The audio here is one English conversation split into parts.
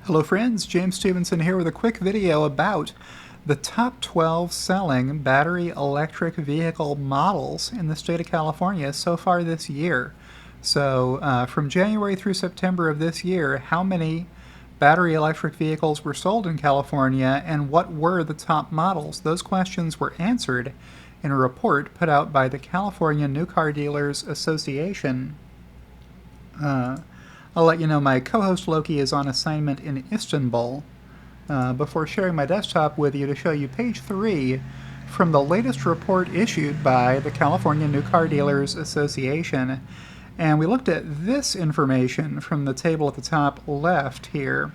Hello friends, James Stevenson here with a quick video about the top 12 selling battery electric vehicle models in the state of California so far this year. So from January through September of this year, how many battery electric vehicles were sold in California and what were the top models? Those questions were answered in a report put out by the California New Car Dealers Association. I'll let you know my co-host Loki is on assignment in Istanbul before sharing my desktop with you to show you page 3 from the latest report issued by the California New Car Dealers Association. And we looked at this information from the table at the top left here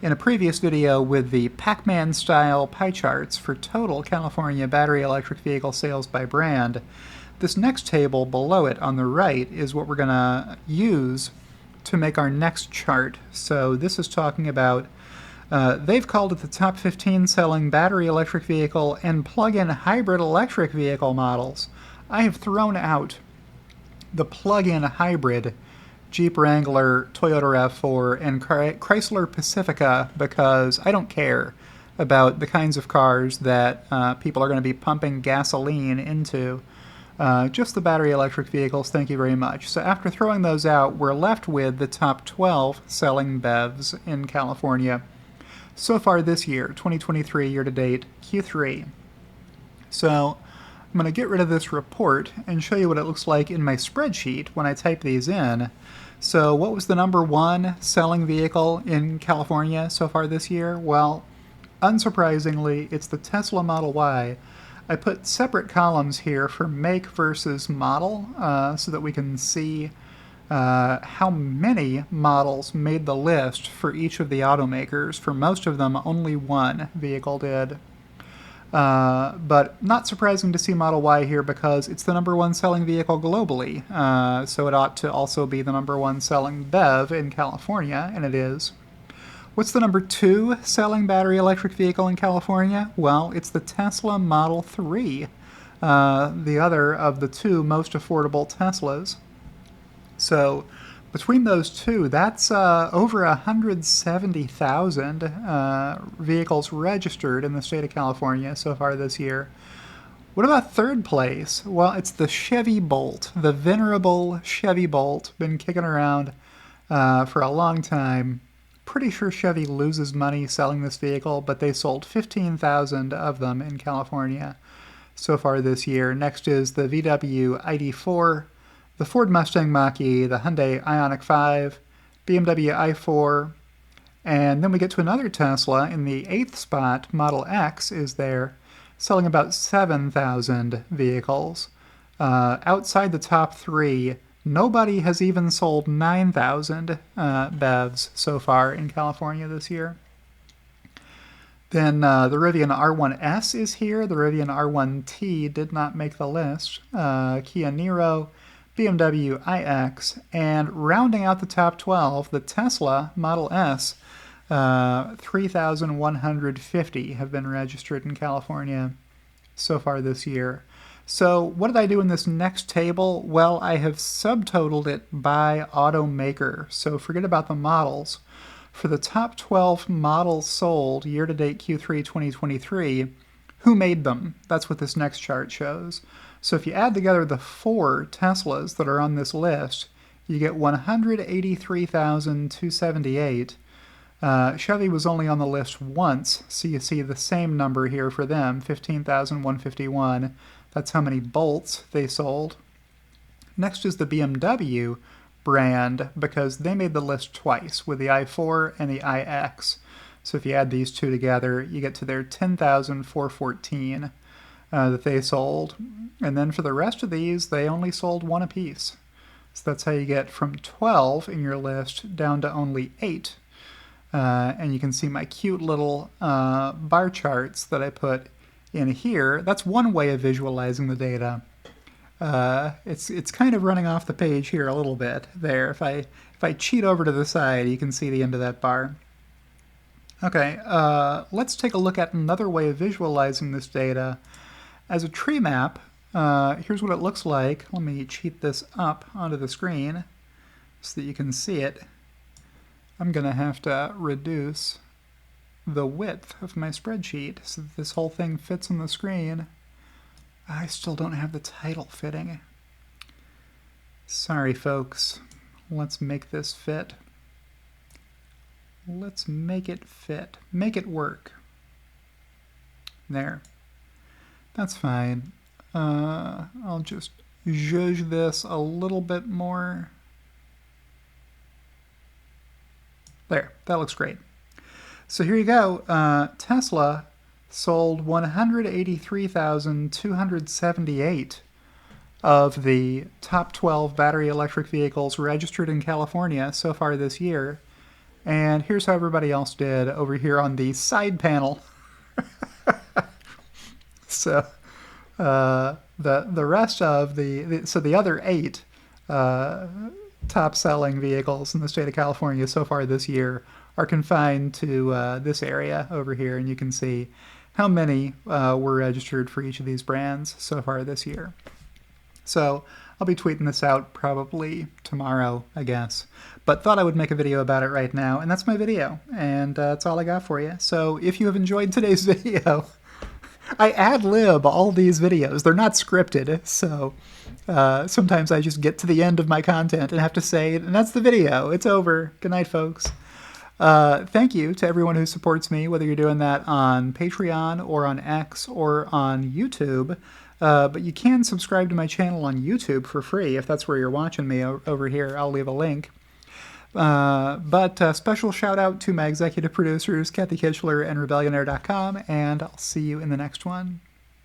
in a previous video with the Pac-Man style pie charts for total California battery electric vehicle sales by brand. This next table below it on the right is what we're going to use to make our next chart. So this is talking about, they've called it the top 15 selling battery electric vehicle and plug-in hybrid electric vehicle models. I have thrown out the plug-in hybrid Jeep Wrangler, Toyota RAV4, and Chrysler Pacifica because I don't care about the kinds of cars that people are going to be pumping gasoline into. Just the battery electric vehicles, thank you very much. So after throwing those out, we're left with the top 12 selling BEVs in California so far this year, 2023 year-to-date, Q3. So I'm going to get rid of this report and show you what it looks like in my spreadsheet when I type these in. So what was the number one selling vehicle in California so far this year? Well, unsurprisingly, it's the Tesla Model Y. I put separate columns here for make versus model so that we can see how many models made the list for each of the automakers. For most of them, only one vehicle did. But not surprising to see Model Y here because it's the number one selling vehicle globally. So it ought to also be the number one selling BEV in California, and it is. What's the number two selling battery electric vehicle in California? Well, it's the Tesla Model 3, the other of the two most affordable Teslas. So between those two, that's over 170,000 vehicles registered in the state of California so far this year. What about third place? Well, it's the Chevy Bolt, the venerable Chevy Bolt, been kicking around for a long time. Pretty sure Chevy loses money selling this vehicle, but they sold 15,000 of them in California so far this year. Next is the VW ID4, the Ford Mustang Mach-E, the Hyundai Ioniq 5, BMW i4, and then we get to another Tesla in the 8th spot. Model X is there, selling about 7,000 vehicles. Outside the top three, nobody has even sold 9,000 BEVs so far in California this year. Then the Rivian R1S is here. The Rivian R1T did not make the list. Kia Niro, BMW iX, and rounding out the top 12, the Tesla Model S, 3,150 have been registered in California so far this year. So what did I do in this next table? Well, I have subtotaled it by automaker. So forget about the models. For the top 12 models sold year-to-date Q3 2023, who made them? That's what this next chart shows. So if you add together the 4 Teslas that are on this list, you get 183,278. Chevy was only on the list once, so you see the same number here for them, 15,151. That's how many Bolts they sold. Next is the BMW brand, because they made the list twice with the i4 and the iX. So if you add these two together, you get to their 10,414 that they sold. And then for the rest of these, they only sold one apiece. So that's how you get from 12 in your list down to only 8. And you can see my cute little bar charts that I put in here. That's one way of visualizing the data. It's kind of running off the page here a little bit there. If I cheat over to the side, you can see the end of that bar. Okay, let's take a look at another way of visualizing this data. As a tree map, here's what it looks like. Let me cheat this up onto the screen so that you can see it. I'm going to have to reduce the width of my spreadsheet so that this whole thing fits on the screen. I still don't have the title fitting. Sorry, folks. Let's make this fit. Let's make it fit. Make it work. There. That's fine. I'll just zhuzh this a little bit more. There. That looks great. So here you go. Tesla sold 183,278 of the top 12 battery electric vehicles registered in California so far this year. And here's how everybody else did over here on the side panel. So the rest of the other 8 top selling vehicles in the state of California so far this year are confined to this area over here, and you can see how many were registered for each of these brands so far this year. So I'll be tweeting this out probably tomorrow, I guess. But thought I would make a video about it right now, and that's my video, and that's all I got for you. So if you have enjoyed today's video, I ad-lib all these videos. They're not scripted, so sometimes I just get to the end of my content and have to say, and that's the video. It's over. Good night, folks. Thank you to everyone who supports me, whether you're doing that on Patreon or on X or on YouTube. But you can subscribe to my channel on YouTube for free if that's where you're watching me over here. I'll leave a link. But special shout out to my executive producers, Kathy Kitchler and Rebellionaire.com, and I'll see you in the next one.